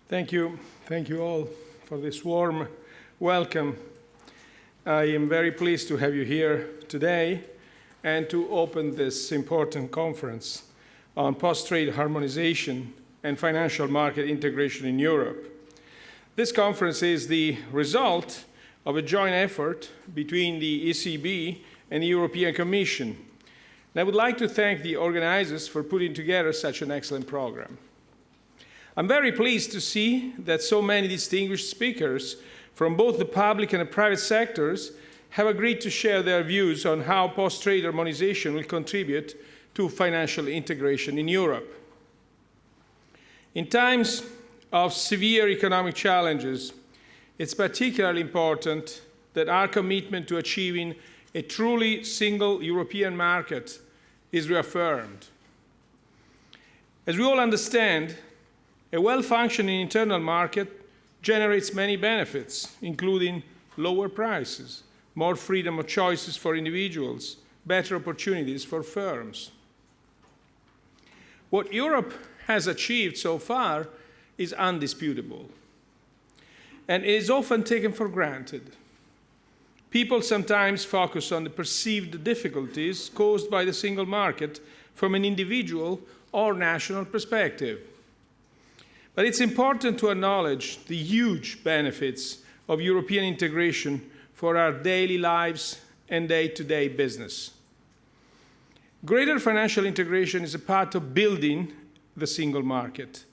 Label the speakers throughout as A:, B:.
A: Thank you. Thank you all for this warm welcome. I am very pleased to have you here today and to open this important conference on post-trade harmonization and financial market integration in Europe. This conference is the result of a joint effort between the ECB and the European Commission. And I would like to thank the organizers for putting together such an excellent program. I'm very pleased to see that so many distinguished speakers from both the public and the private sectors have agreed to share their views on how post-trade harmonization will contribute to financial integration in Europe. In times of severe economic challenges, it's particularly important that our commitment to achieving a truly single European market is reaffirmed. As we all understand, a well-functioning internal market generates many benefits, including lower prices, more freedom of choices for individuals, better opportunities for firms. What Europe has achieved so far is undisputable, and it is often taken for granted. People sometimes focus on the perceived difficulties caused by the single market from an individual or national perspective. But it's important to acknowledge the huge benefits of European integration for our daily lives and day-to-day business. Greater financial integration is a part of building the single market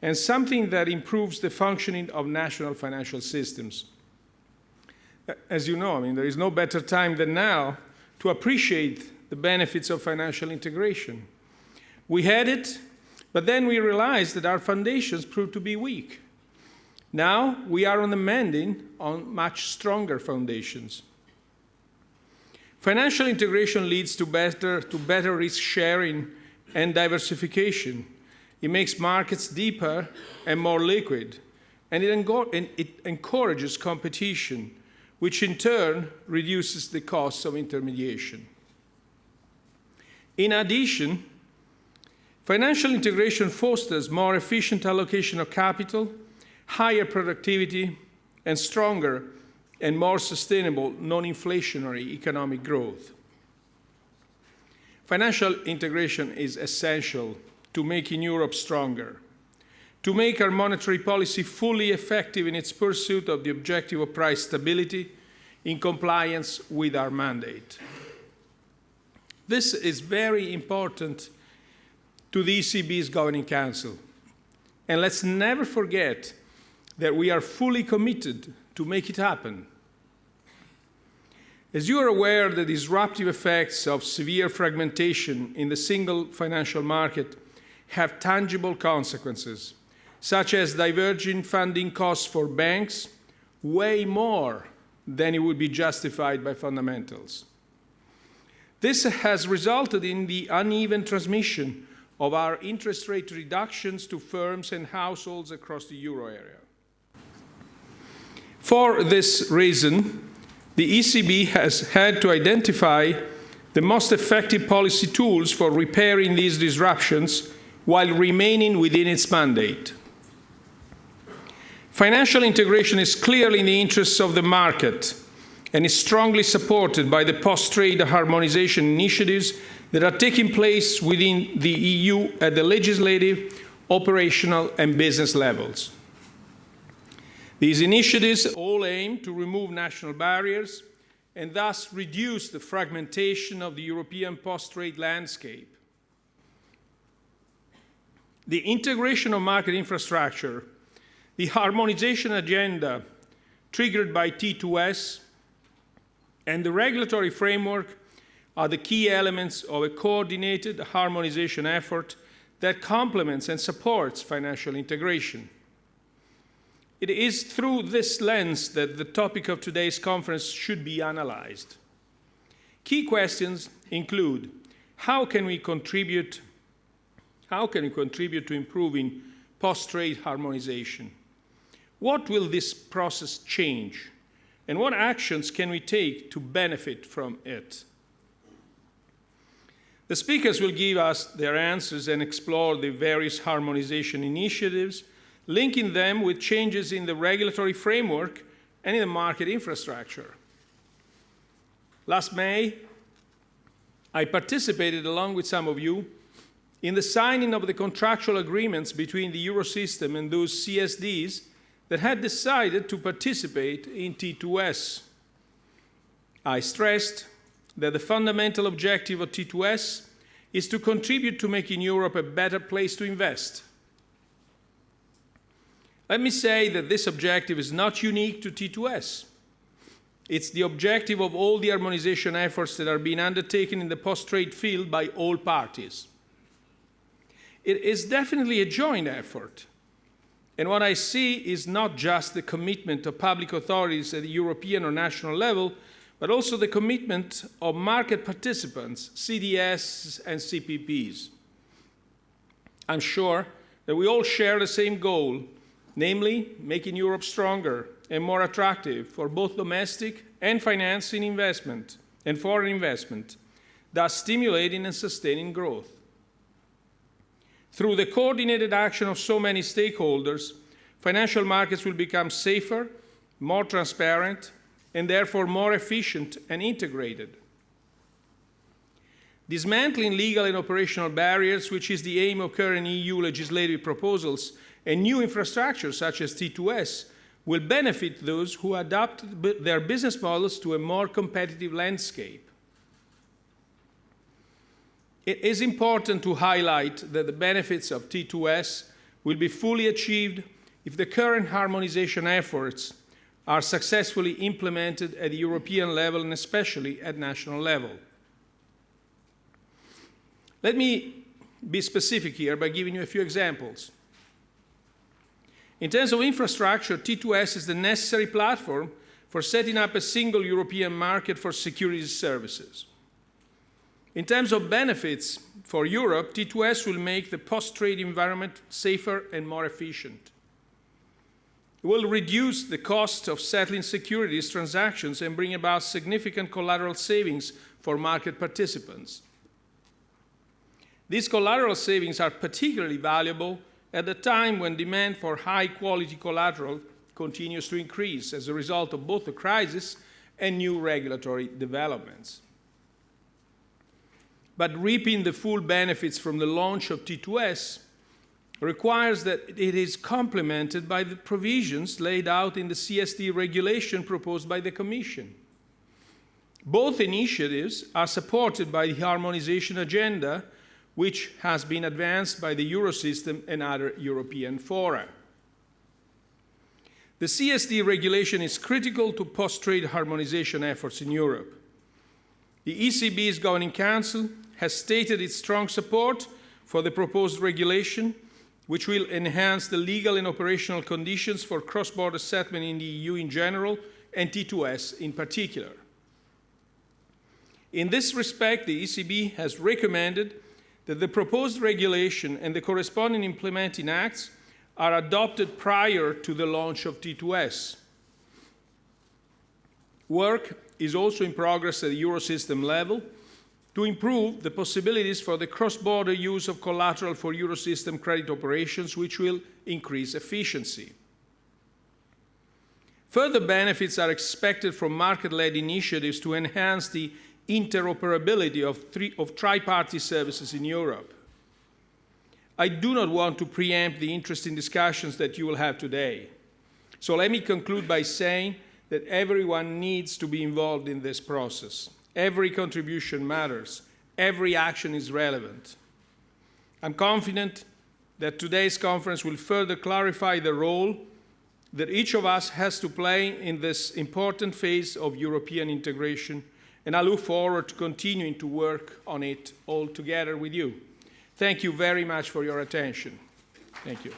A: and something that improves the functioning of national financial systems. As you know, there is no better time than now to appreciate the benefits of financial integration. We had it, but then we realized that our foundations proved to be weak. Now we are on the mending on much stronger foundations. Financial integration leads to better risk sharing and diversification. It makes markets deeper and more liquid, and it encourages competition, which in turn reduces the costs of intermediation. In addition, financial integration fosters more efficient allocation of capital, higher productivity, and stronger and more sustainable non-inflationary economic growth. Financial integration is essential to making Europe stronger, to make our monetary policy fully effective in its pursuit of the objective of price stability in compliance with our mandate. This is very important to the ECB's Governing Council. And let's never forget that we are fully committed to make it happen. As you are aware, the disruptive effects of severe fragmentation in the single financial market have tangible consequences, such as diverging funding costs for banks, way more than it would be justified by fundamentals. This has resulted in the uneven transmission of our interest rate reductions to firms and households across the euro area. For this reason, the ECB has had to identify the most effective policy tools for repairing these disruptions while remaining within its mandate. Financial integration is clearly in the interests of the market and is strongly supported by the post-trade harmonization initiatives that are taking place within the EU at the legislative, operational, and business levels. These initiatives all aim to remove national barriers and thus reduce the fragmentation of the European post-trade landscape. The integration of market infrastructure, the harmonization agenda triggered by T2S, and the regulatory framework are the key elements of a coordinated harmonization effort that complements and supports financial integration. It is through this lens that the topic of today's conference should be analyzed. Key questions include: how can we contribute to improving post-trade harmonization? What will this process change? And what actions can we take to benefit from it? The speakers will give us their answers and explore the various harmonization initiatives linking them with changes in the regulatory framework and in the market infrastructure. Last May, I participated, along with some of you, in the signing of the contractual agreements between the Eurosystem and those CSDs that had decided to participate in T2S. I stressed that the fundamental objective of T2S is to contribute to making Europe a better place to invest. Let me say that this objective is not unique to T2S. It's the objective of all the harmonization efforts that are being undertaken in the post-trade field by all parties. It is definitely a joint effort. And what I see is not just the commitment of public authorities at the European or national level, but also the commitment of market participants, CDS and CPPs. I'm sure that we all share the same goal, namely making Europe stronger and more attractive for both domestic and financing investment and foreign investment, thus stimulating and sustaining growth. Through the coordinated action of so many stakeholders, financial markets will become safer, more transparent, and therefore more efficient and integrated. Dismantling legal and operational barriers, which is the aim of current EU legislative proposals, and new infrastructure such as T2S, will benefit those who adapt their business models to a more competitive landscape. It is important to highlight that the benefits of T2S will be fully achieved if the current harmonization efforts are successfully implemented at the European level and especially at national level. Let me be specific here by giving you a few examples. In terms of infrastructure, T2S is the necessary platform for setting up a single European market for securities services. In terms of benefits for Europe, T2S will make the post-trade environment safer and more efficient. It will reduce the cost of settling securities transactions and bring about significant collateral savings for market participants. These collateral savings are particularly valuable at a time when demand for high-quality collateral continues to increase as a result of both the crisis and new regulatory developments. But reaping the full benefits from the launch of T2S requires that it is complemented by the provisions laid out in the CSD regulation proposed by the Commission. Both initiatives are supported by the harmonization agenda, which has been advanced by the Eurosystem and other European fora. The CSD regulation is critical to post-trade harmonization efforts in Europe. The ECB's Governing Council has stated its strong support for the proposed regulation, which will enhance the legal and operational conditions for cross-border settlement in the EU in general and T2S in particular. In this respect, the ECB has recommended that the proposed regulation and the corresponding implementing acts are adopted prior to the launch of T2S. Work is also in progress at the Eurosystem level to improve the possibilities for the cross-border use of collateral for Eurosystem credit operations, which will increase efficiency. Further benefits are expected from market-led initiatives to enhance the interoperability of tri-party services in Europe. I do not want to preempt the interesting discussions that you will have today. So let me conclude by saying that everyone needs to be involved in this process. Every contribution matters. Every action is relevant. I'm confident that today's conference will further clarify the role that each of us has to play in this important phase of European integration, and I look forward to continuing to work on it all together with you. Thank you very much for your attention. Thank you.